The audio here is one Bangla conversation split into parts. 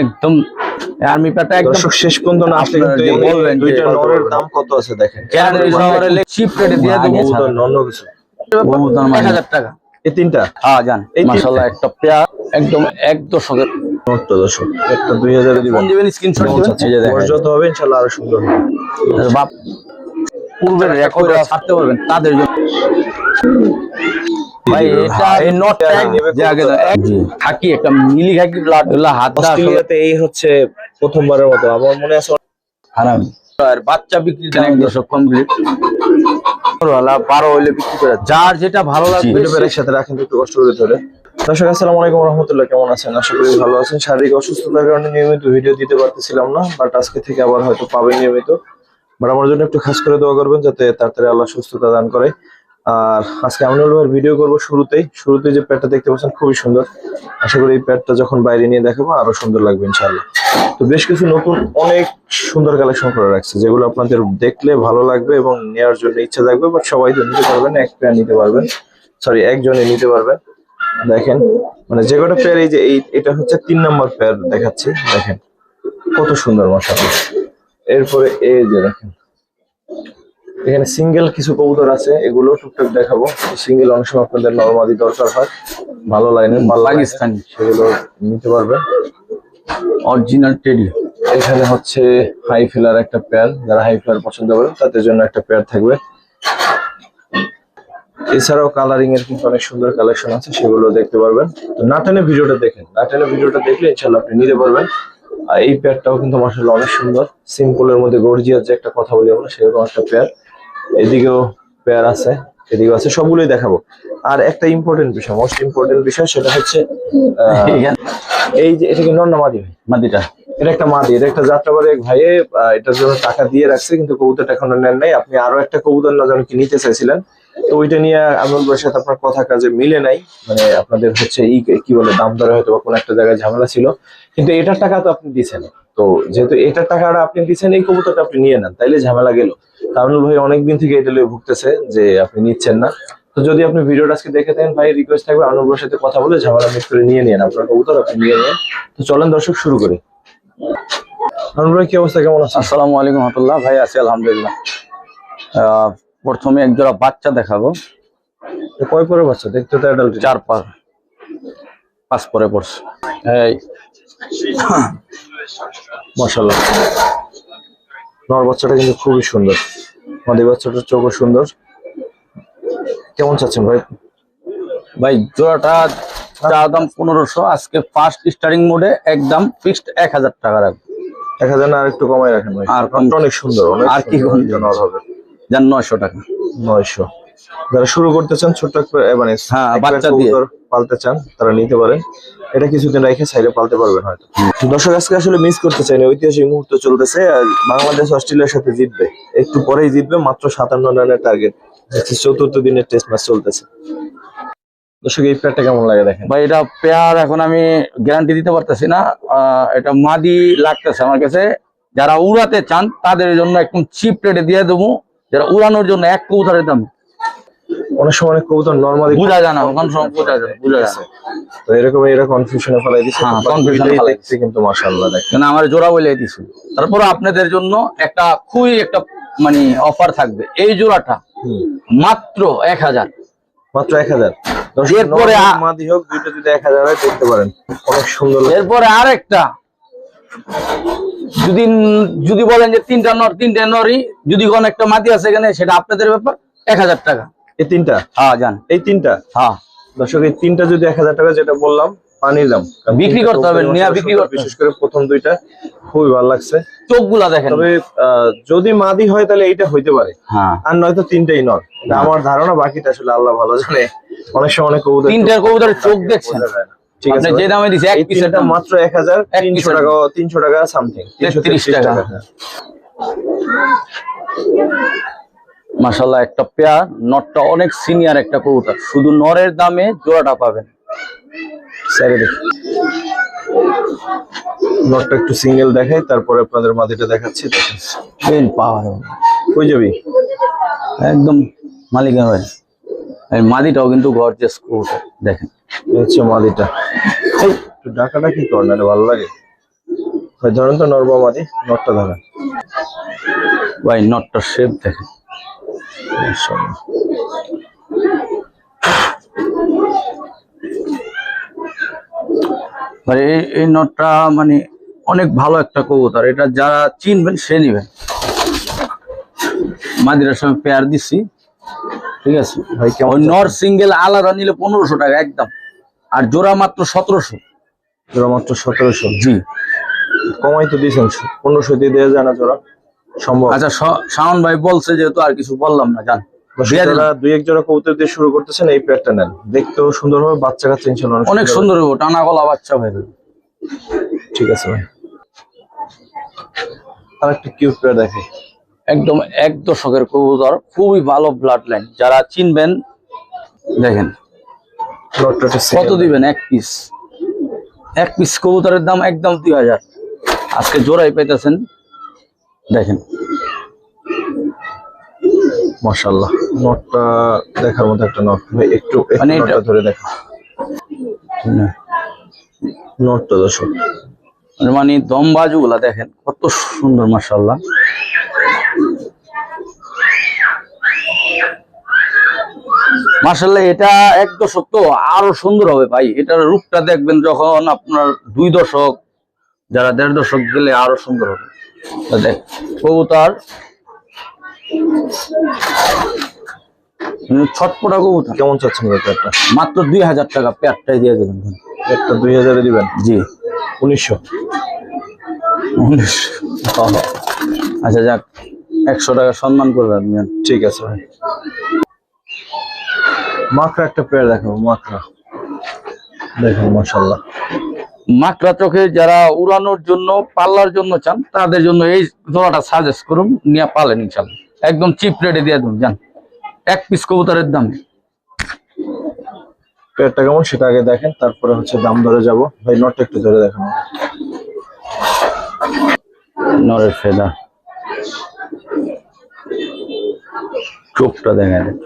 একদম আর্মি প্যাটা একদম দর্শক শেষ পর্যন্ত না আসলে কিন্তু বলবেন দুইটা নরের দাম কত আছে দেখেন। ক্যানারি শহরে চিপ রেটে দিয়ে দেবো কবুতর নর কিছু কবুতর 1000 টাকা এই তিনটা। হ্যাঁ জান মাশাআল্লাহ একটা পেয়ার একদম এক দশকের দর্শক একটা 2000 এ দিবেন। ফোন দিবেন স্ক্রিনশট দিবেন এই যে দেখেন যত হবে ইনশাআল্লাহ আরো সুন্দর হবে। বাপ পূর্বের রেকর্ড ছাড়তে পারবেন তাদের জন্য ভাই এটা এই নট ট্যাগ যে আগে খাকি একটা মিলি খাকি ব্লাড গুলা হাত দা অস্ট্রেলিয়াতে এই হচ্ছে প্রথমবারের মতো আমার মনে আছে হারাম আর বাচ্চা বিক্রি দাম 100 কমপ্লিট ওলা 12 হইলে বিক্রি করে যার যেটা ভালো লাগবে ভিডিওর সাথে রাখেন একটু কষ্ট করে ধরে। দর্শক আসসালামু আলাইকুম ওয়া রাহমাতুল্লাহ, কেমন আছেন? আশা করি ভালো আছেন। শারীরিক অসুস্থতার কারণে নিয়মিত ভিডিও দিতে পারতেছিলাম না, বাট আজকে থেকে আবার হয়তো পাবেন নিয়মিত। বাট আমার জন্য একটু খাস করে দোয়া করবেন যাতে তাড়াতাড়ি আল্লাহ সুস্থতা দান করে। আর আজকে আমিনুল ভাইয়ের ভিডিও করবো শুরুতেই যে প্যাডটা দেখতে পাচ্ছেন খুবই সুন্দর। আশা করি এই প্যাডটা যখন বাইরে নিয়ে দেখাবো আরো সুন্দর লাগবে ইনশাআল্লাহ। তো বেশ কিছু নতুন অনেক সুন্দর কালেকশন করে রাখছে যেগুলো আপনাদের দেখলে ভালো লাগবে এবং নেওয়ার জন্য ইচ্ছা থাকবে, বাট সবাই তো নিতে পারবেন, এক পেয়ার নিতে পারবেন, সরি একজনে নিতে পারবেন। দেখেন মানে যে কটা পেয়ার, এই যে এটা হচ্ছে 3 নম্বর পেয়ার দেখাচ্ছি, দেখেন কত সুন্দর মাশাআল্লাহ। এরপরে এই যে দেখেন এখানে সিঙ্গেল কিছু কবুতর আছে, এগুলো টুকটাক দেখাবো। সিঙ্গেল অনেক সময় আপনাদের নরমালি দরকার হয়, ভালো লাইনের পাকিস্তানি সেগুলো নিতে পারবেন। অরিজিনাল টেডি এখানে হচ্ছে হাই ফিলার একটা পেয়ার, যারা হাই ফিলার পছন্দ করেন তাদের জন্য একটা পেয়ার থাকবে। এছাড়াও কালারিং এর কিন্তু অনেক সুন্দর কালেকশন আছে, সেগুলো দেখতে পারবেন। তো নাটানে ভিডিওটা দেখেন, নাটানে ভিডিওটা দেখলে ইনশাআল্লাহ আপনি নিতে পারবেন। আর এই পেয়ারটাও কিন্তু মাশাআল্লাহ অনেক সুন্দর, সিম্পলের মধ্যে গর্জিয়াস যে একটা কথা বলি আমরা, সেরকম একটা পেয়ার। এদিকেও পেয়ার আছে, এদিকেও আছে, সবগুলোই দেখাবো। আর একটা ইম্পর্টেন্ট বিষয়, মোস্ট ইম্পর্টেন্ট বিষয়, সেটা হচ্ছে এই যে এটা কি নর না মাদি? মাদিটা এটা একটা মাদি, এটা একটা যাত্রাবাড়ি এক ভাইয়ে এটার জন্য টাকা দিয়ে রাখছে, কিন্তু কবুতরটা এখনো নেন নাই। আপনি আরো একটা কবুতর না জানো কি নিতে চাইছিলেন, তো ওইটা নিয়ে আমিনুল ভাইয়ের সাথে আপনার কথা কাজে মিলে নাই, মানে আপনাদের হচ্ছে কি বলে দাম দরে হয়তো কোনো একটা জায়গায় ঝামেলা ছিল, কিন্তু এটার টাকা তো আপনি দিচ্ছেন। তো যেহেতু এটার টাকাটা আপনি দিচ্ছেন, এই কবুতরটা আপনি নিয়ে নেন, তাইলে ঝামেলা গেল। আমিনুল ভাই অনেকদিন থেকে এটা লিয়ে ভুগতেছে যে আপনি নিচ্ছেন না। তো যদি আপনি ভিডিওটা আজকে দেখে থাকেন, ভাই রিকোয়েস্ট থাকবে আমিনুল ভাইয়ের সাথে কথা বলে ঝামেলা মিট করে নিয়ে নেন আপনার কবুতর, আপনি নিয়ে নেন। তো চলেন দর্শক শুরু করি। আমিনুল ভাই কি অবস্থা, কেমন আছেন? আসসালামু আলাইকুম রাহমাতুল্লাহ। ভাই আছি আলহামদুলিল্লাহ। প্রথমে একজোড়া বাচ্চা দেখাবো। কয় পরে বাচ্চা? দেখতে তো অ্যাডাল্ট, 4-5 পরে পড়ছে। এই মাশাআল্লাহ নর বাচ্চাটা কিন্তু খুবই সুন্দর, মাদি বাচ্চাটার চোখও সুন্দর। কেমন চাচ্ছেন ভাই? ভাই জোড়াটা চা দাম 1500, আজকে ফার্স্ট স্টার্টিং মোডে একদম ফিক্সড 1000 টাকা রাখবো। 1000 না আর একটু কমাই রাখেন ভাই, আর অনেক সুন্দর, আর কি নর হবে। যান 900 টাকা। 900 যারা শুরু করতে চান, ছোট্ট মানে বাচ্চা দিয়ে পালতে চান, তারা নিতে পারেন। এটা কিছুদিন রেখে সাইডে পালতে পারবেন হয়তো। দর্শক আজকে আসলে মিস করতে চাই না, ঐতিহাসিক মুহূর্ত চলতেছে। আর বাংলাদেশ অস্ট্রেলিয়ার সাথে জিতবে, একটু পরেই জিতবে, মাত্র 57 রানের টার্গেট। 4th দিনের টেস্ট ম্যাচ চলতেছে। দর্শক এই পেয়ারটা কেমন লাগে দেখেন ভাই। এটা পেয়ার এখন আমি গ্যারান্টি দিতে পারতেছি না, এটা মাদি লাগতেছে আমার কাছে। যারা উড়াতে চান তাদের জন্য একদম চিপ রেটে দিয়ে দেবো, যারা উড়ানোর জন্য এক কবুতরের দাম। অনেক সময় কবুতর নরমালি বুঝা যায় না, কোন সময় বোঝা যায় না। তো এরকম এরা কনফিউশনে ফেলাই দিছে, কনফিউশনে ফেলাই দিছে, কিন্তু মাশাআল্লাহ দেখেন না আমার জোড়া বলে দিছি। তারপর আপনাদের জন্য একটা খুবই একটা মানে অফার থাকবে। এই জোড়াটা মাত্র 1000, মাত্র 1000। এরপরে মাদি হোক দুইটা যদি 1000 হয় দেখতে পারেন, অনেক সুন্দর। এরপরে আরেকটা যদি বলেন যে 3টা নর 3টে নরই, যদি কোন একটা মাদি আছে এখানে, সেটা আপনাদের ব্যাপার, 1000 টাকা। এই 3টা? হ্যাঁ জান, এই 3টা। হ্যাঁ দর্শক এই 3টা যদি 1000 টাকা, যেটা বললাম পানির দাম, বিক্রি করতে হবে, নিয়ে বিক্রি করতে। বিশেষ করে প্রথম দুইটা খুবই ভালো লাগছে, চোখগুলা দেখেন। তবে যদি মাদি হয় তাহলে এইটা হইতে পারে, আর নয়তো 3টাই নর। আমার ধারণা, বাকিটা আসলে আল্লাহ ভালো জানে। অনেক সময় অনেক কবুতর, 3টার কবুতরের চোখ দেখছেন। ঠিক আছে, যে দামে দিছি এক পিসের দাম মাত্র 1000, 300 টাকা, 300 টাকা সামথিং, 330 টাকা। মাশাআল্লাহ একটা পেয়ার, নরটা অনেক সিনিয়র একটা কবুতর, শুধু নরের দামে জোড়াটা পাবেন। নরটা একটু সিঙ্গেল দেখাই, তারপরে আপনাদের মাদিটা দেখাচ্ছি। বেল পাওয়ার কই যাবি একদম মালিকের হয়। এই মাদিটাও কিন্তু গর্জিয়াস কবুতর, দেখেন হচ্ছে মাদিটা। একটু ডাকাটা কি কর না, ভালো লাগে। ভাই ধরেন তো নর বা মাদি, নটটা ধরেন। ভাই নটটার শেপ দেখেন, মাশাআল্লাহ। মানে এই নটটা মানে অনেক ভালো একটা কবুতর, এটা যারা চিনবেন সে নিবেন। মাদিরার সঙ্গে পেয়ার দিচ্ছি, ঠিক আছে ভাই কেমন ওই নর সিঙ্গেল আলাদা নিলে 1500 টাকা একদম, আর জোড়া মাত্র 1700। জোড়া মাত্র 1700? জি। কমাই তো দিয়েছেন, 1500 দিয়ে দেওয়া যায় না জোড়া? সম্ভব? আচ্ছা শাওন ভাই বলছে যেহেতু আর কিছু বললাম না, জান যারা দুই এক জোড়া কবুতর দিয়ে শুরু করতেছেন এই পেয়ারটা নেন, দেখতেও সুন্দর হবে, বাচ্চা কাচ্চা ইনশাআল্লাহ অনেক সুন্দর হবে, টানা গলা বাচ্চা হয়ে যাবে। ঠিক আছে ভাই, আর একটা কিউট পেয়ার দেখে, একদম এক দশকের কবুতর, খুবই ভালো ব্লাড লাইন, যারা চিনবেন দেখেন। কত দিবেন? এক পিস কবুতরের দাম একদম 2000, আজকে জোড়াই পাইতেছেন দেখেন। মাশাআল্লাহ, নটটা দেখার মতো একটা নট ভাই, একটু মানে নটটা ধরে দেখা, নটটা দর্শক মানে দম বাজু গুলা দেখেন কত সুন্দর, মাশাআল্লাহ। মাশাআল্লাহ, এটা এক দশক তো আরো সুন্দর হবে ভাই, এটার রূপটা দেখবেন যখন আপনার 2 দশক, যারা 1.5 দশক গেলে আরো সুন্দর হবে। দেখ কবুতর ছটপটা কবুতর। কেমন চাচ্ছেন ভাই পেয়ারটা? মাত্র 2000 টাকা পেয়ারটাই দিয়ে দেবেন। একটা 2000 এ দিবেন? জি। 1900? আচ্ছা যাক, 100 টাকা সম্মান করবেন। ঠিক আছে ভাই। মাকড়া একটা পেয়ার দেখাবো, মাকড়া দেখুন মাশাআল্লাহ। মাকড়া চোখে যারা উড়ানোর জন্য, পাল্লার জন্য চান, তাদের জন্য এই জোড়াটা সাজেস্ট করুন, নিয়ে পালেন ইনশাআল্লাহ। একদম চিপ রেটে দিয়ে দেবেন, জান এক পিস কবুতরের দাম। পেয়ারটা কেমন সেটা আগে দেখেন, তারপরে হচ্ছে দাম ধরে যাব। ভাই নটটা একটু ধরে দেখেন, নরের ফেদা, চোখটা দেখা যায়,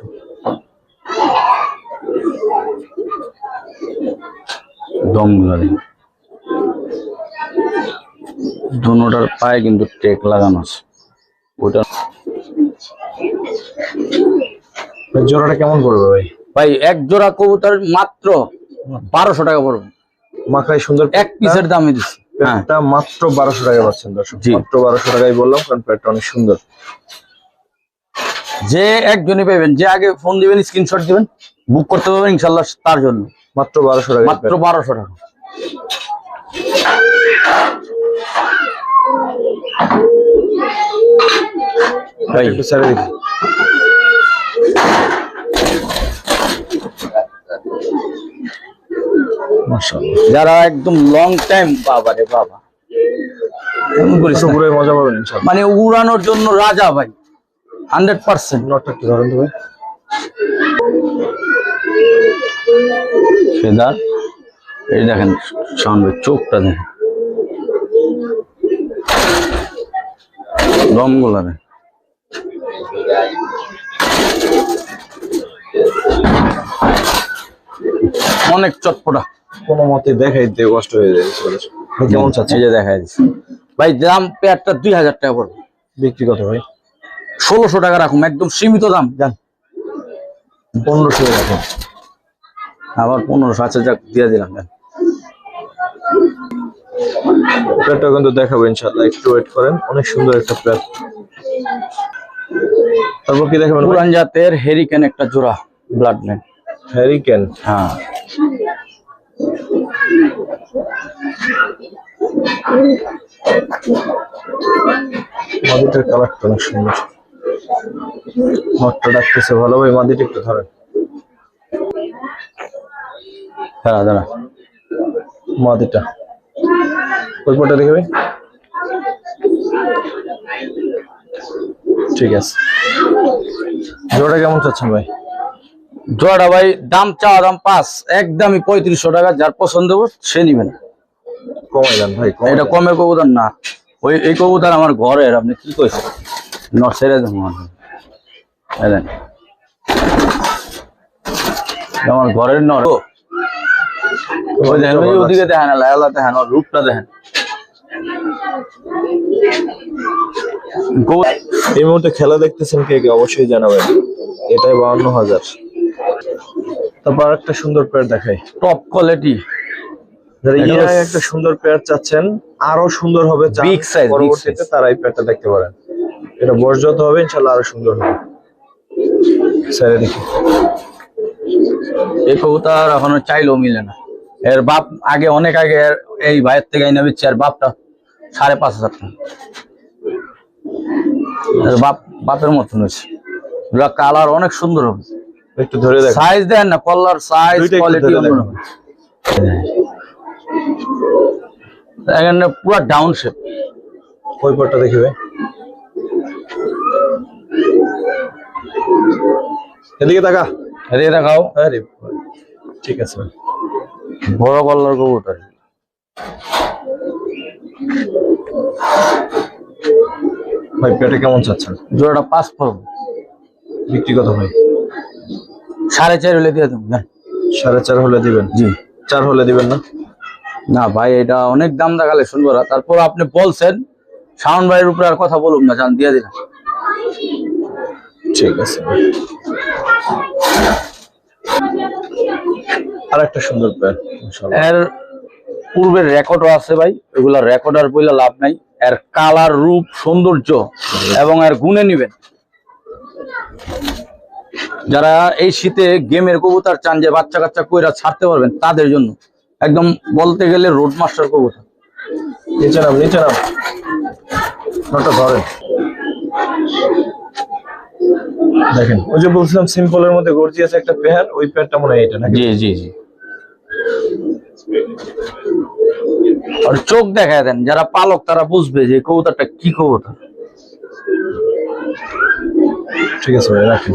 দমগুলো দেখেন, দুটার পায়ে কিন্তু টেক লাগানো আছে। ওটা জোড়াটা কেমন পড়বে ভাই? ভাই এক জোড়া কবুতর মাত্র 1200 টাকা পড়বে। মাকড়াই সুন্দর, এক পিসের দামে দিচ্ছি। হ্যাঁ, পেয়ারটা মাত্র 1200 টাকা পাচ্ছেন দর্শক। জি। মাত্র 1200 টাকাই বললাম, কারণ পেয়ারটা অনেক সুন্দর। যে একজনই পাবেন, যে আগে ফোন দিবেন, স্ক্রিনশট দিবেন, বুক করতে পারবেন ইনশাআল্লাহ, তার জন্য মাত্র 1200 টাকা। মাত্র 1200 টাকা। ভাই একটু ছেড়ে দেখি। মাশাআল্লাহ, যারা একদম লং টাইম, বাবা রে বাবা, এমন করিস না। পুরো মজা পাবেন ইনশাআল্লাহ। মানে উড়ানোর জন্য রাজা ভাই, 100%। নটটা একটু ধরেন তো ভাই। ফেদার, এই দেখেন সামনে চোখটা দেখেন, দমগুলা দেখেন, অনেক চটপটা। কোনো মতে দেখাইতে কষ্ট হয়ে যায়। কেমন চাচ্ছে? এই যে দেখাই দিচ্ছি ভাই, দাম পেয়ারটা 2000 টাকা পড়বে। বিক্রি কত ভাই? 1600 টাকা রাখুন, একদম সীমিত দাম, জান 1500 রাখুন। আবার 1500, আচ্ছা যাক দিয়ে দিলাম। জান পেয়ারটা কিন্তু দেখাবো ইনশাআল্লাহ, একটু ওয়েট করেন। অনেক সুন্দর একটা পেয়ার। তারপর কি দেখাবেন? পুরান জাতের হেরিকেন একটা জোড়া, ব্লাড লাইন। হ্যারিকেন? হ্যাঁ, মাদিটার কালারটা অনেক সুন্দর, নটটা ডাকতেছে ভালো ভাই। মাদিটা একটু ধরেন। দাঁড়া দাঁড়া, মাদিটা ওই পটা দেখে ভাই। ঠিক আছে, জোড়াটা কেমন চাচ্ছেন ভাই? জোড়াটা ভাই দাম চাওয়া দাম 5, একদমই 3500 টাকা। যার পছন্দ হবে সে নিবেন। কমাই দেন ভাই, এটা কমের কবুতর না, ওই এই কবুতর আমার ঘরের। আপনি কি কইছেন? নর্সেরে আমার ঘরের নর। ওই দেখেন, ওই ওদিকে দেখেন, লায়ালা দেখেন, ওর রূপটা দেখেন, এই মুহূর্তে খেলা দেখতেছেন কে কে অবশ্যই জানাবেন। এটাই 52,000। তারপর একটা সুন্দর পেয়ার দেখাই, টপ কোয়ালিটি। যারা একটা সুন্দর পেয়ার চাচ্ছেন, আরো সুন্দর হবে বিগ সাইজ, পরবর্তীতে তারা এই পেয়ারটা দেখতে পারেন। এটা বয়স যত হবে ইনশাআল্লাহ আরো সুন্দর হবে। স্যার দেখি এই কবুতর এখনো চাইলেও মিলে না। এর বাপ অনেক আগে এই ভাইয়ের থেকে এনে দিচ্ছে, আর বাপটা 5,500 টাকা। এর বাপের মতন হয়েছে। কালার অনেক সুন্দর হবে, একটু ধরে দেখ, সাইজ দেন না, কলার সাইজ কোয়ালিটি অন্যরকম। এখানে পুরো ডাউন শেপ। ওই পেয়ারটা দেখিবে, এদিকে তাকা, এদিকে দেখাও। আরে ঠিক আছে ভাই। বড় কলার কবুতর। ভাই পেয়ারটা কেমন চাচ্ছেন? জোড়াটা 5 পড়বে। বিক্রি কত ভাই? 4.5 হলে দিয়ে দেবো। 4.5 হলে দিবেন? জি। 4 হলে দিবেন না? না ভাই, এটা অনেক দাম দা কালেকশন করা। তারপর আপনি বলছেন শাওন ভাইয়ের উপরে আর কথা বলুন না, জান দিয়ে দিলাম। ঠিক আছে। আর একটা সুন্দর পেয়ার ইনশাআল্লাহ। এর পূর্বের রেকর্ডও আছে ভাই, এগুলা রেকর্ড আর বইলা লাভ নাই। এর কালার, রূপ, সৌন্দর্য এবং এর গুণে নিবেন। যারা এই শীতে গেমের কবুতর চান, যে বাচ্চা কাচ্চা কইরা ছাড়তে পারবেন, তাদের জন্য একদম বলতে গেলে রোড মাস্টার কবুতর। নিচে নাম, নিচে নাম, নটা ধরেন। দেখেন ওই যে বলছিলাম সিম্পলের মধ্যে গর্জিয়াস একটা পেয়ার, ওই পেয়ারটা মনে হয় এটা নাকি? জি জি জি। আর চোখ দেখায় দেন, যারা পালক তারা বুঝবে যে কবুতরটা কি কবুতর। ঠিক আছে ভাই, রাখেন।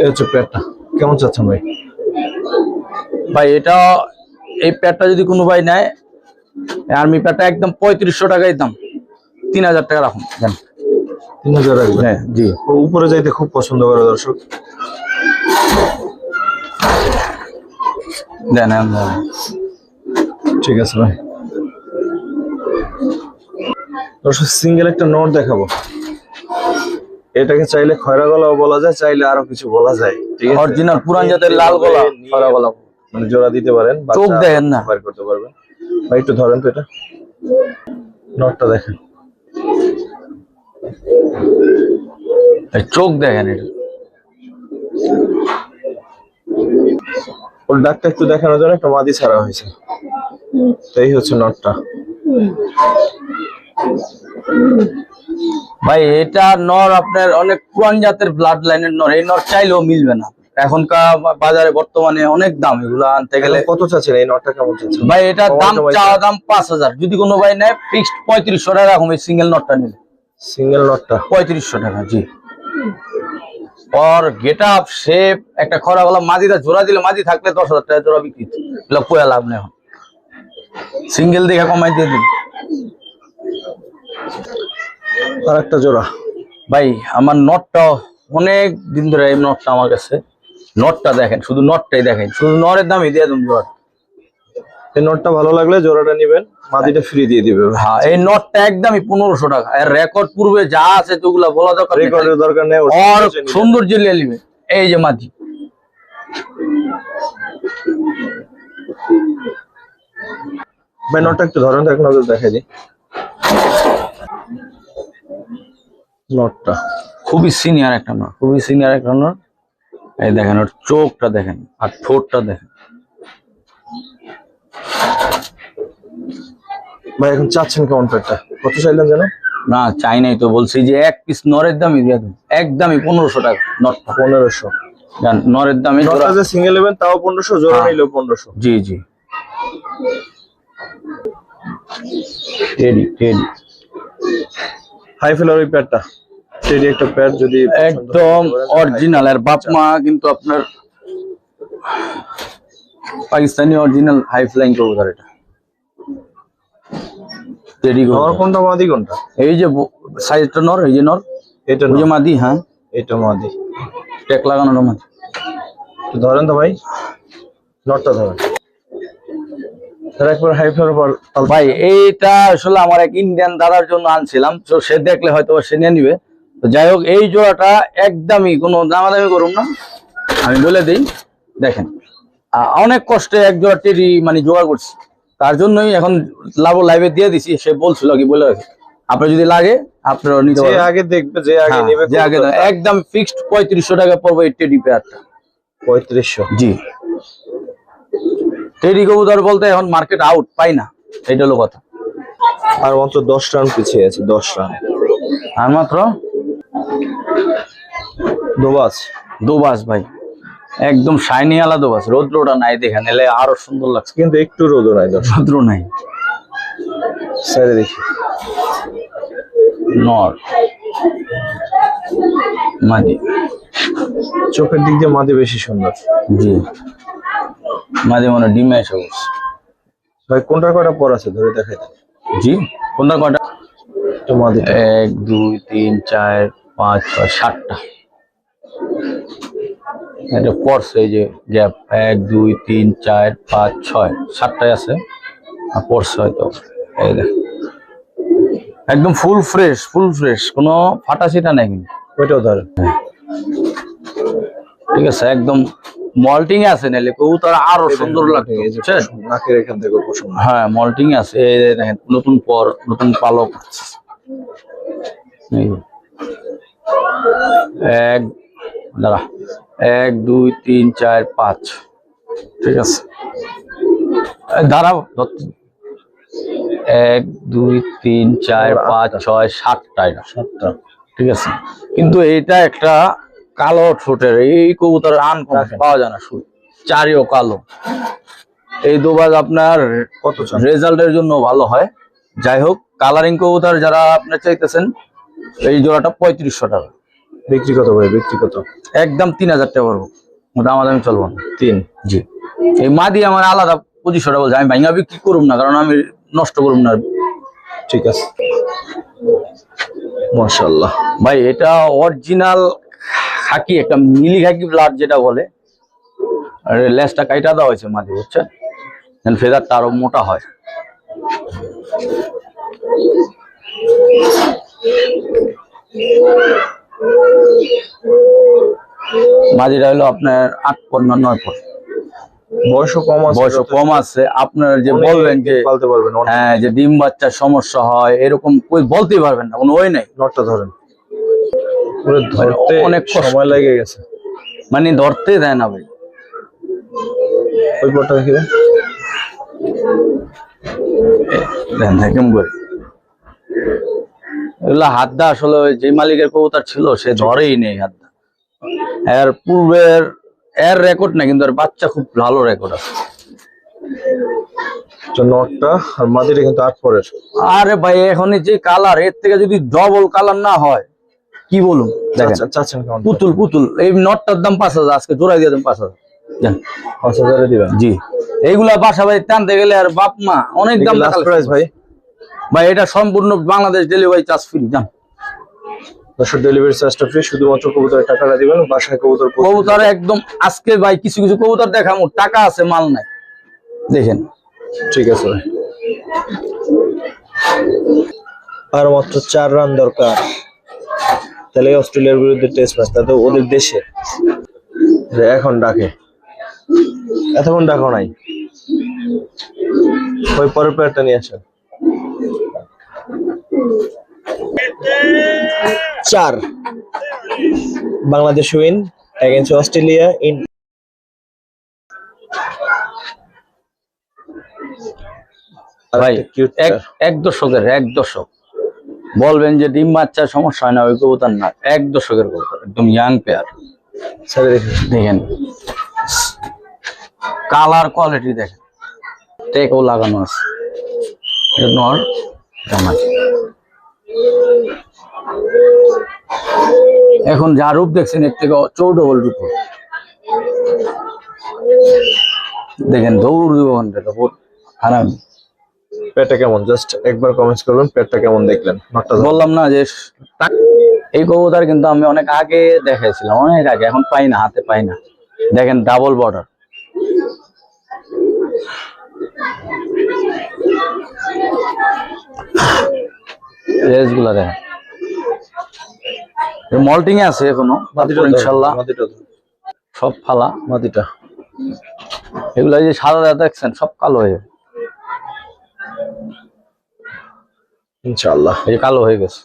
এই হচ্ছে পেয়ারটা, কেমন চাচ্ছেন ভাই? ভাই এটা, এই প্যাডটা যদি কোনো ভাই নেয়, আর্মি প্যাডটা একদম 3500 টাকায় দাম। 3000 টাকা রাখুন। 3000 রাখবেন? হ্যাঁ জি। ও উপরে যাইতে খুব পছন্দ করে দর্শক। দেন। ঠিক আছে ভাই। দর্শক সিঙ্গেল একটা নোট দেখাবো। এটাকে চাইলে খয়রা গলাও বলা যায়, চাইলে আরো কিছু বলা যায়। ঠিক আছে, অরিজিনাল পুরান জাতের লাল গলা, খয়রা গলা। মানে জোড়া দিতে পারেন, চোখ দেখেন না, বের করতে পারবেন। ভাই একটু ধরেন তো এটা, নোটটা দেখেন, চোখ দেখেন। এটা ওর ডাকটা একটু দেখানোর জন্য একটা মাদি ছাড়া হয়েছে। তাই হচ্ছে নটটা। ভাই এটা নর আপনার অনেক পুরান জাতের ব্লাড লাইনের নর। এই নর চাইলেও মিলবে না। এখনকার বাজারে বর্তমানে অনেক দাম, এগুলো আনতে গেলে। কত চাচ্ছেন এই নটটা, কেমন চাচ্ছেন ভাই? এটা দাম চাওয়া দাম 5000। যদি কোনো ভাই নেয় ফিক্সড 3500 টাকা রাখুন। এই সিঙ্গেল নটটা নিলে, সিঙ্গেল নটটা 3500 টাকা। জি। और गेट अप शेप একটা খরা গলা মাদিটা জোড়া দিলে মাদি থাকলে 10000 টাকা জোড়া বিক্রি। এগুলো কোয়া লাভ নেই। সিঙ্গেল দেখে কমাই দিয়ে দিন। আর একটা জোড়া ভাই আমার নটটা অনেক দিন ধরে এই নটটা আমার কাছে। নটটা দেখেন, শুধু নটটাই দেখেন, শুধু নরের দামই দিয়ে দেন জোড়া। এই নটটা ভালো লাগলে জোড়াটা নেবেন, মাদিটা ফ্রি দিয়ে দিবে। হ্যাঁ, এই নটটা একদমই 1500 টাকা। এর রেকর্ড পূর্বে যা আছে তোগুলা বলা দরকার নেই, রেকর্ডের দরকার নেই। আর সৌন্দর্য নিয়ে নিবে। এই যে মাদি, ভাই নটটা একটু ধরেন, এক নজর দেখাই দিই। নটটা খুবই সিনিয়র একটা নট, খুবই সিনিয়র একটা নট। এই দেখেন ওর চোখটা দেখেন আর ঠোঁটটা দেখেন। ভাই এখন চাচ্ছেন কেমন পেটটা, কত চাইলেন যেন? না চাই নাই তো, বলছি যে এক পিস নরের দামই দিয়ে দেন, একদমই 1500 টাকা নটটা। 1500 জান নরের দামে নটটা যে সিঙ্গেল নেবেন তাও 1500, জোড়া নিলেও 1500। জি জি। টেডি টেডি হাই ফেলার ওই প্যাডটা, টেডি একটা প্যাড যদি একদম অরিজিনাল। আর বাপ মা কিন্তু আপনার পাকিস্তানি অরিজিনাল হাই ফ্লাইং কবুতর। এটা টেডি আমার কবুতর। কোনটা মাদি কোনটা? এই যে সাইজটা নর, এই যে নর, এটা ওই যে মাদি। হ্যাঁ এটা মাদি, ট্যাগ লাগানো মাদি। ধরেন তো ভাই, নটটা ধরেন। তার একবার হাই ফ্লাওয়ার ভাই এইটা আসলে আমার এক ইন্ডিয়ান দাদার জন্য আনছিলাম, তো সে দেখলে হয়তো সে নিয়ে নিবে। তো যাই হোক, এই জোড়াটা একদমই কোনো দামাদামি করুন না, আমি বলে দিই। দেখেন, অনেক কষ্টে এক জোড়া টেরি মানে জোগাড় করছি, তার জন্যই এখন লাইভে দিয়ে দিছি। সে বলছিল কি বলে রাখি, আপনার যদি লাগে আপনারা নিতে যে পারেন। আগে দেখবে, যে আগে হ্যাঁ, নেবে, যে আগে একদম ফিক্সড 3500 টাকা পড়বে এই টেডি পেয়ারটা। 3500। জি, টেডি কবুতর বলতে এখন মার্কেট আউট, পাই না, এটা হলো কথা। আর মাত্র 10 রান পিছিয়ে আছে, 10 রান। আর মাত্র দোবাস। দোবাস ভাই, একদম শাইনি আলা দোবাস, রৌদ্রটা নাই দেখেন, এলে আরো সুন্দর লাগছে। কিন্তু একটু রোদ নাই, দর্শক রৌদ্র নাই। সাইডে দেখি, নর মাদি, চোখের দিক দিয়ে মাদি বেশি সুন্দর। জি, মাঝে মনে ডিমে এসে বসছে। ভাই কোনটা কয়টা পর আছে ধরে দেখাই দেন। জি, কোনটা কয়টা? তো মাদি 1 2 3 4 5 6 7টা। এটা পড়ছে, এই যে গ্যাপ 1 2 3 4 5 6 7টাই আছে, আর পড়ছে হয়তো। এই দেখ, একদম ফুল ফ্রেশ, কোনো ফাটা ছিটা নাই কিন্তু। ওইটাও ধরেন। ঠিক আছে, একদম মল্টিং আছে, নাহলে কবুতর আরো সুন্দর লাগবে। এই যে নাকের এখান থেকে পশম। হ্যাঁ, মল্টিং আছে, এই যে দেখেন, নতুন পর নতুন পালক। এই যে। এক দাঁড়া, 1 2 3 4 5, ঠিক আছে, দাঁড়াও, 1 2 3 4 5 6 7টা, এটা 7টা। ঠিক আছে। কিন্তু এইটা একটা কালো ঠোঁটের, এই কবুতরের আনকমন পাওয়া যায় না, শুধু চারিও কালো। এই দুবাগ আপনার কত চান? রেজাল্টের জন্য ভালো হয়। যাই হোক, কালারিং কবুতর যারা আপনার চাইতেছেন, এই জোড়াটা 3500 টাকা। বিক্রি কত ভাই, বিক্রি কত? একদম 3000 টাকা পড়বো, দামাদামি চলবো না। 3। জি, এই মাদি আমার আলাদা 2500 টাকা বলছে, আমি ভাঙা বিক্রি করুম না, কারণ আমি নষ্ট করুম না। ঠিক আছে, মাশাআল্লাহ ভাই, এটা অরিজিনাল খাকি, একটা মিলি খাকি ব্লাড যেটা বলে। আর লেজটা কাইটা দেওয়া হয়েছে মাদি, বুঝছেন, ফেদারটা আরো মোটা হয়। মাদিটা হলো আপনার 8 পর না 9 পর। বয়সও কম আছে, বয়সও কম আছে। আপনার যে বলবেন যে পালতে পারবেন, হ্যাঁ, যে ডিম বাচ্চার সমস্যা হয়, এরকম কই বলতেই পারবেন না, কোনো ওই নাই। নটটা ধরেন, পুরো ধরতে অনেক কষ্ট। সময় লেগে গেছে, মানে ধরতে দেয় না ভাই। ওই পরটা দেখি দেন কেমন করে এগুলা হাত দা, আসলে যে মালিকের কবুতর ছিল সে ধরেই নেই হাত দা। এর পূর্বের এর রেকর্ড না, কিন্তু এর বাচ্চা খুব ভালো রেকর্ড আছে। নটটা আর মাদিটা কিন্তু 8 পরের। আরে ভাই, এখন যে কালার, এর থেকে যদি ডবল কালার না হয়, কি বলুন, দেখেন চাচ্ছেন কেমন? পুতুল। এই নটটার দাম 5000, আজকে জোড়াই দিয়ে দেন 5000। 5000 দিবেন? জি, এইগুলা বাসা বাড়ি টানতে গেলে আর বাপ মা অনেক দাম। লাস্ট প্রাইস ভাই? ভাই, এটা সম্পূর্ণ বাংলাদেশ ডেলিভারি চার্জ ফ্রি। জান, দর্শক, ডেলিভারি চার্জটা ফ্রি, শুধুমাত্র কবুতরের টাকাটা দিবেন, বাসায় কবুতর একদম আজকে ভাই কিছু কবুতর দেখামু, টাকা আছে মাল নাই, দেখেন। ঠিক আছে ভাই, আর মাত্র 4 রান দরকার, তাহলে অস্ট্রেলিয়ার বিরুদ্ধে টেস্ট ম্যাচ, তাতে ওদের দেশে। যে এখন ডাকে, এতক্ষণ ডাকো নাই, ওই পরের প্লেয়ারটা নিয়ে আসেন। 4 Bangladesh win against Australia in. ভাই, এক দশক বলবেন যে ডিম বাচ্চার সমস্যা হয় না, ওই কবুতর না, 1 দশকের কবুতর, একদম ইয়াং পেয়ার। দেখেন কালার কোয়ালিটি, দেখেন টেকও লাগানো আছে। নর এখন যা রূপ দেখছেন, এর থেকে 14 রূপ। দেখেন দৌড় দিব ঘন্টা, বহুত খারাপ। পেটটা কেমন, জাস্ট একবার কমেন্টস করবেন, পেটটা কেমন দেখলেন। বললাম না যে এই কবুতর কিন্তু আমি অনেক আগে দেখাইছিলাম, অনেক আগে, এখন পাই না, হাতে পাই না। দেখেন ডাবল বর্ডার, গুলা দেখেন মল্টিং এ আছে এখনো, ইনশাল্লাহ সব ফালা মাদিটা। এগুলা যে সাদা দেখছেন সব কালো হয়ে যাবে, ইনশাআল্লাহ এই যে কালো হয়ে গেছে।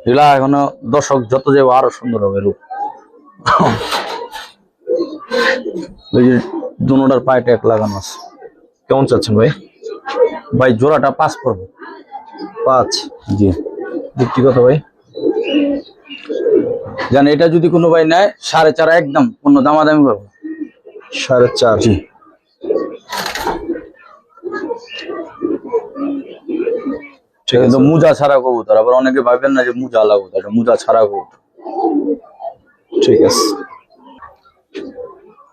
এগুলা এখনো দর্শক যত যাবো আরো সুন্দর হবে রূপ। ওই যে দুটার পায়ে ট্যাগ লাগানো আছে। কেমন চাচ্ছেন ভাই? ভাই জোড়াটা 5 পড়বে। 5? জি। বিক্রি কত ভাই? জান এটা যদি কোনো ভাই নেয় 4.5 একদম, কোনো দামাদামি করবো 4.5। জি। ঠিক আছে। কিন্তু মুজা ছাড়া কবুতর, আবার অনেকে ভাবেন না যে মুজা লাগবে, এটা মুজা ছাড়া কবুতর। ঠিক আছে।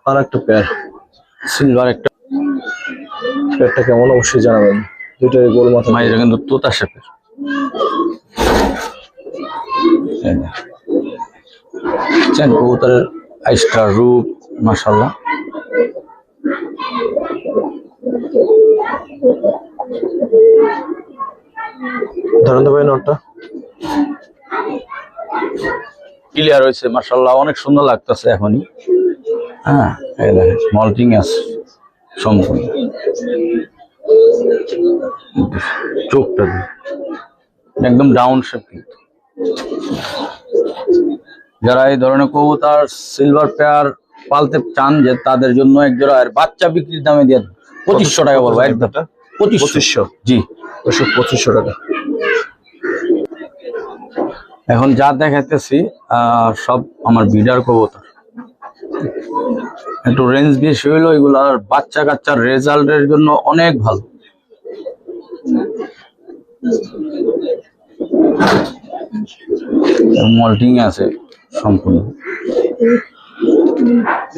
আর একটা পেয়ার সিলভার একটা, পেয়ারটা কেমন অবশ্যই জানাবেন। দুইটাই গোল মাথা। মাইরা কিন্তু তোতা শেপের। চেন কবুতরের আইস্টার রূপ মাশাআল্লাহ। ধরেন তো ভাই নটটা। ক্লিয়ার হয়েছে মাশাআল্লাহ, অনেক সুন্দর লাগতেছে এখনই। হ্যাঁ এই দেখেন মল্টিং আছে সম্পূর্ণ, চোখটা একদম ডাউন শেপ। কিন্তু যারা এই ধরনের কবুতর সিলভার পেয়ার পালতে চান যে তাদের জন্য এক জোড়া আর বাচ্চা বিক্রির দামে দিয়ে 2500 টাকা বলবো একদম। 2500? জি 2500 টাকা। এখন যা দেখাইতেছি সব আমার বিডার কবুতর, একটু রেঞ্জ বেশি হইলো, এগুলার বাচ্চা কাচ্চার রেজাল্টের জন্য অনেক ভালো। মল্টিং আছে সম্পূর্ণ,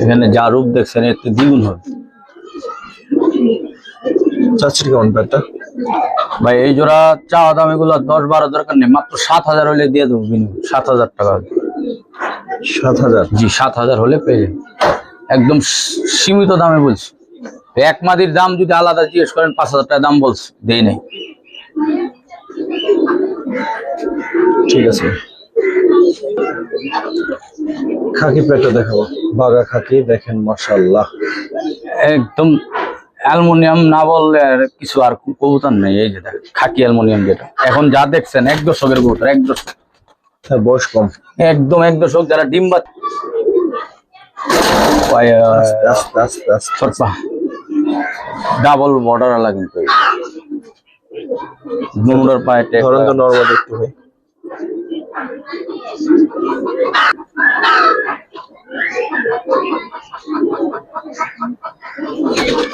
এখানে যা রূপ দেখছেন এর তো দ্বিগুণ হবে। চাচ্ছেন কেমন পেয়ারটা? ভাই এই জোড়া চাওয়া দাম এগুলো 10-12 দরকার নেই, মাত্র 7000 হলে দিয়ে দেবো। 7000 টাকা। 7000? জি 7000 হলে পেয়ে যাবেন, একদম সীমিত দামে বলছি। এক মাদির দাম যদি আলাদা জিজ্ঞেস করেন 5000 টাকা দাম বলছি, দেই নাই। ঠিক আছে। খাকি পেয়ারটা দেখাবো, বাগা খাকি দেখেন মাশাআল্লাহ, একদম অ্যালুমিনিয়াম না বললে আর কিছু আর কবুতর নেই। এই যে দেখ খাকি অ্যালুমিনিয়াম, যেটা এখন যা দেখছেন 1 দশকের কবুতর, 1 দশক। হ্যাঁ বয়স কম একদম 1 দশক, যারা ডিম বা আস্তে আস্তে আস্তে। ডাবল বর্ডার আলা কিন্তু দুটার পায়ে ট্যাগ। ধরেন তো নরমাল একটু ভাই।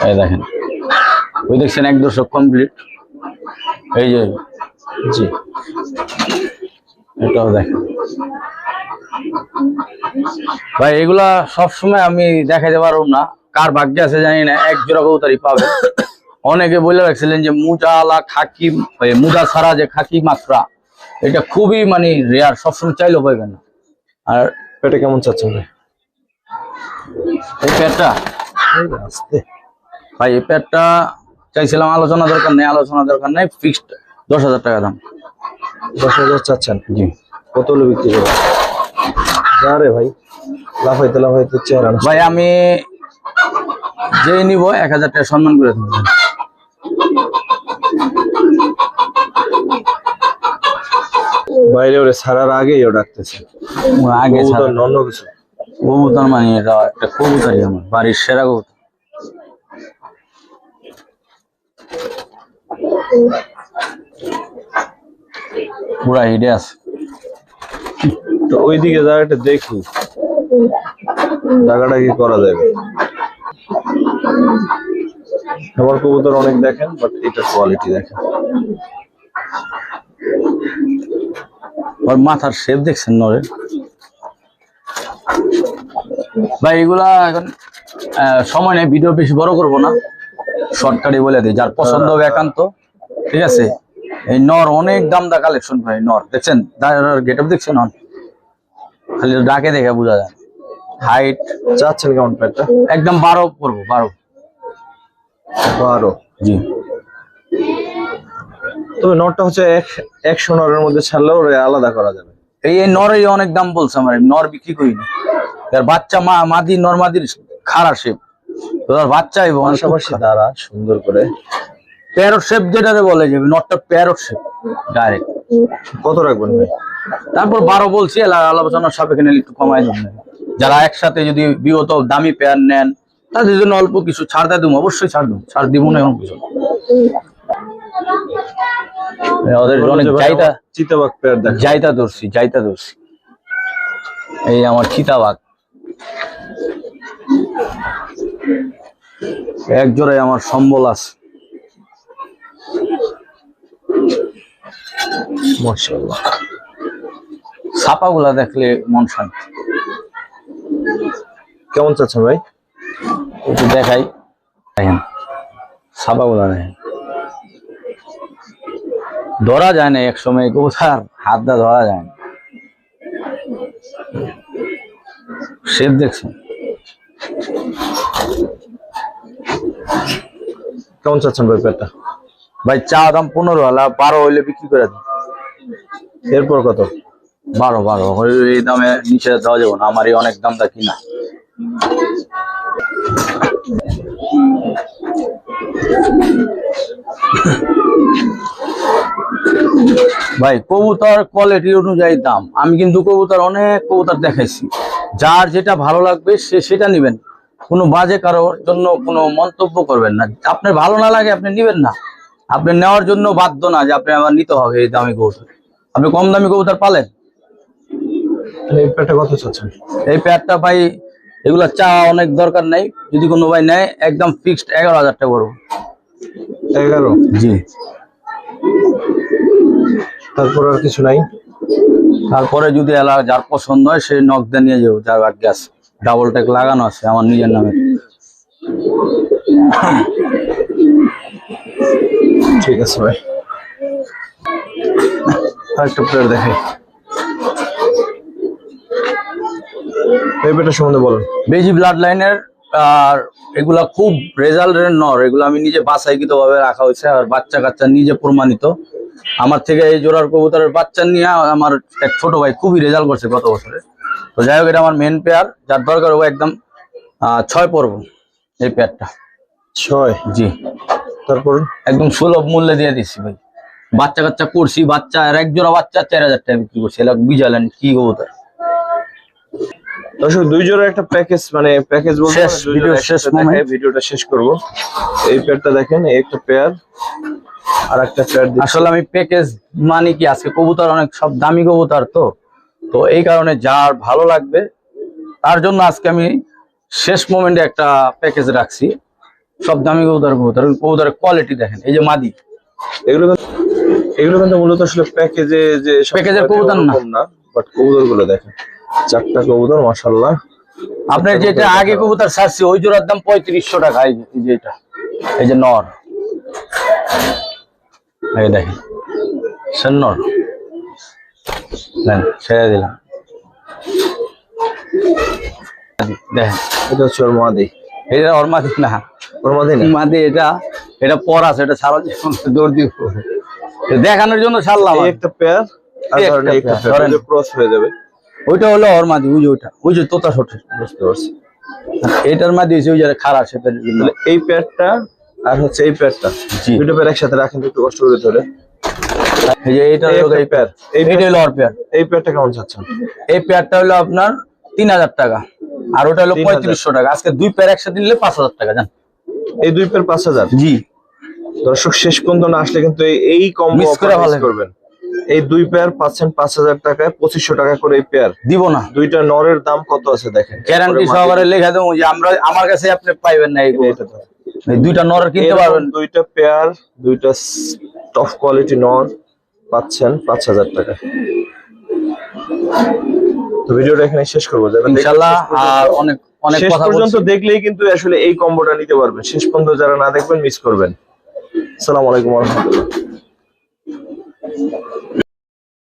এই দেখেন ওই দেখছেন 1 দশক কমপ্লিট। এই যে জি এটাও দেখেন ভাই, এগুলা সবসময় আমি দেখাইতে পারবো না, কার ভাগ্যে আছে জানি না, 1 জোড়া কবুতরই পাবে। অনেকে বলে রাখছিলেন যে মুজালা খাকি, মুজা ছাড়া যে খাকি মাত্রা, এটা খুবই মানে রেয়ার, সবসময় চাইলেও পাইবেন না। আর পেটে কেমন চাচ্ছেন ভাই? এই পেটটা আস্তে ভাই, এই পেটটা চাইছিলাম, আলোচনা দরকার নেই, ফিক্সড 10,000 টাকা দাম। 10,000 চাচ্ছেন? জি। কত হলে বিক্রি করবেন? আরে ভাই লাফাইতে চেহারা নষ্ট। ভাই আমি যেই নিব 1000 টাকা সম্মান করে দেবো। বাইরে ওরে ছাড়ার আগেই ও ডাকতেছে আগে কবুতর অন্য কিছু। কবুতর মানে এটা একটা কবুতরই আমার বাড়ির সেরা কবুতর। পুরা হিডে আছে। তো ওইদিকে জায়গাটা দেখি, জায়গাটা কি করা যাবে। আমার কবুতর অনেক দেখেন, বাট এটার কোয়ালিটি দেখেন। ওর মাথার শেপ দেখছেন নরে ভাই। এগুলা এখন সময় নেই, ভিডিও বেশি বড় করবো না, শর্টকাটে বলে দিই, যার পছন্দ হবে একান্ত। ঠিক আছে, এই নর অনেক দামদা কালেকশন ভাই। নর দেখছেন, গেট আপ দেখছেন, খালি ডাকে দেখে বোঝা যায়। হাইট। চাচ্ছেন কেমন পেয়ারটা? একদম 12 পড়বো, 12। 12। জি। তবে নরটা হচ্ছে 100 নরের মধ্যে ছাড়লেও আলাদা করা যাবে। এই নরের অনেক দাম বলছে আমার, নর বিক্রি করি না। তার বাচ্চা মাদি নর মাদির খারাপ শেপ, তোর বাচ্চা এবং পাশাপাশি দ্বারা সুন্দর করে প্যারট শেপ যেটারে বলে যাবে, নটটা প্যারট শেপ ডাইরেক্ট। কত রাখবেন ভাই? তারপর 12 বলছি, আলোচনার সাপেক্ষে নিলে একটু কমাই দেবেন। যারা একসাথে যদি বিগত দামি পেয়ার নেন তাদের জন্য অল্প কিছু ছাড় দেবো, অবশ্যই ছাড় দেবো, ছাড় দিব না এমন কিছু। ওদের অনেক চাহিদা। চিতাবাঘ পেয়ার দেখ, জাইতা ধরছি। এই আমার চিতাবাঘ এক জোড়ায় আমার সম্বল আছে। মাশাআল্লাহ। ছাপাগুলা দেখলে মন শান্তি। কেমন চাচ্ছেন ভাই? একটু দেখাই, দেখেন ছাপাগুলা দেখেন, ধরা যায় না এক সময়, কোথার হাত দা ধরা যায় না। শেপ দেখছেন? কেমন চাচ্ছেন ভাই পেয়ারটা? ভাই চা দাম 15, 12 হইলে বিক্রি করে দিন। এরপর কত? 12 এই দামে নিচে দেওয়া যাবে না, আমারই অনেক দামটা কিনা। ভাই কবুতর কোয়ালিটি অনুযায়ী দাম। আমি কিন্তু অনেক কবুতর দেখাইছি, যার যেটা ভালো লাগবে সে সেটা নিবেন। কোনো বাজে কারোর জন্য কোনো মন্তব্য করবেন না। আপনার ভালো না লাগে আপনি নিবেন না, আপনি নেওয়ার জন্য বাধ্য না যে আপনি আমার নিতে হবে এই দামি কবুতর। আপনি কম দামি কবুতর পালেন। এই পেয়ারটা কত চাচ্ছেন? এই পেয়ারটা ভাই এগুলা চা অনেক দরকার নাই, যদি কোনো ভাই নেয় একদম ফিক্সড 11,000 টাকা করবো। 11? জি। তারপর আর কিছু নাই? তারপরে যদি যার পছন্দ হয় সে নক দিয়ে নিয়ে যাবো, যার ভাগ্যে আছে। ডাবল ট্যাগ লাগানো আছে আমার নিজের নামে। ঠিক আছে ভাই, আরেকটা প্লেয়ার দেখাই। এই পেয়ারটা সম্বন্ধে বলুন। বেজি ব্লাড লাইনের, আর এগুলা খুব রেজাল্টের নর। এগুলো আমি নিজে বাছাইকৃত ভাবে রাখা হয়েছে, আর বাচ্চা কাচ্চা নিজে প্রমাণিত। আমার থেকে এই জোড়ার কবুতরের বাচ্চা নিয়ে আমার এক ছোট ভাই খুবই রেজাল্ট করছে গত বছরে। তো যাই হোক, এটা আমার মেন পেয়ার, যার দরকার হবে একদম 6 পড়বো এই পেয়ারটা। 6? জি। তারপর একদম সুলভ মূল্যে দিয়ে দিচ্ছি ভাই। বাচ্চা কাচ্চা করছি, বাচ্চা আর এক জোড়া বাচ্চা 4,000 টাকা বিক্রি করছি। এলাকা বিজালেন কি কবুতর। দর্শক, 2 জোড়া একটা প্যাকেজ, মানে প্যাকেজ বলতে শেষ ভিডিও শেষ মোমেন্ট, ভিডিওটা শেষ করব। এই পেয়ারটা দেখেন, এই একটা পেয়ার আর একটা পেয়ার। আসলে আমি প্যাকেজ মানে কি, আজকে কবুতর অনেক সব দামি কবুতর, তো এই কারণে যার ভালো লাগবে তার জন্য আজকে আমি শেষ মোমেন্টে একটা প্যাকেজ রাখছি। সব দামি কবুতরের কোয়ালিটি দেখেন। এই যে মাদি, এগুলো কিন্তু মূলত আসলে প্যাকেজে যে প্যাকেজের কবুতর না, বাট কবুতর গুলো দেখেন, 4টা কবুতর মাশাআল্লাহ। আপনার যেটা আগে কবুতর ছাড়ছি ওই জোড়ার দাম 3500 টাকা। এই যে এটা, এই যে নর, এই দেখেন সেন নর, ছেড়ে দিলাম। দেখেন এটা হচ্ছে ওর মাদি। এটা ওর মাদি না, ওর মাদি না, মাদি এটা পর আছে, এটা ছাড়া দৌড় দিব দেখানোর জন্য ছাড়লাম। এই একটা পেয়ার আর ধরেন এই একটা পেয়ার, এটা ক্রস হয়ে যাবে। ওইটা হলো ওর মাদি, ওই যে তোতা ছোট, বুঝতে পারছি। এটার মাদি হচ্ছে ওই যে খারাপ সেটার জন্য। এই পেয়ারটা আর হচ্ছে এই পেয়ারটা, দুটো পেয়ার একসাথে রাখেন তো একটু কষ্ট করে ধরে। এই যে এটা হলো এই পেয়ার, এইটা হলো ওর পেয়ার। এই পেয়ারটা কেমন চাচ্ছেন? এই পেয়ারটা হলো আপনার 3000 টাকা, আর ওটা হলো 3500 টাকা। আজকে 2 পেয়ার একসাথে নিলে 5000 টাকা জান। এই 2 পেয়ার 5000? জি। দর্শক, শেষ পর্যন্ত না আসলে কিন্তু এই কম্বো মিস করে ভালো করবেন। এই 2 পেয়ার পাচ্ছেন 5000 টাকায়, 2500 টাকা করে এই পেয়ার দিব না। দুইটা নরের দাম কত আছে দেখেন, গ্যারান্টি সহকারে লেখা দেবো যে আমার কাছে আপনি পাইবেন না। এই দুইটা নর কিনতে পারবেন। দুইটা পেয়ার, দুইটা টপ কোয়ালিটি নর পাচ্ছেন 5000 টাকা। তো ভিডিওটা এখানে শেষ করবো ইনশাআল্লাহ। আর অনেক শেষ কথা পর্যন্ত দেখলেই কিন্তু আসলে এই কম্বোটা নিতে পারবেন। শেষ পর্যন্ত যারা না দেখবেন মিস করবেন। আসসালামু আলাইকুম ওয়া রাহমাতুল্লাহ।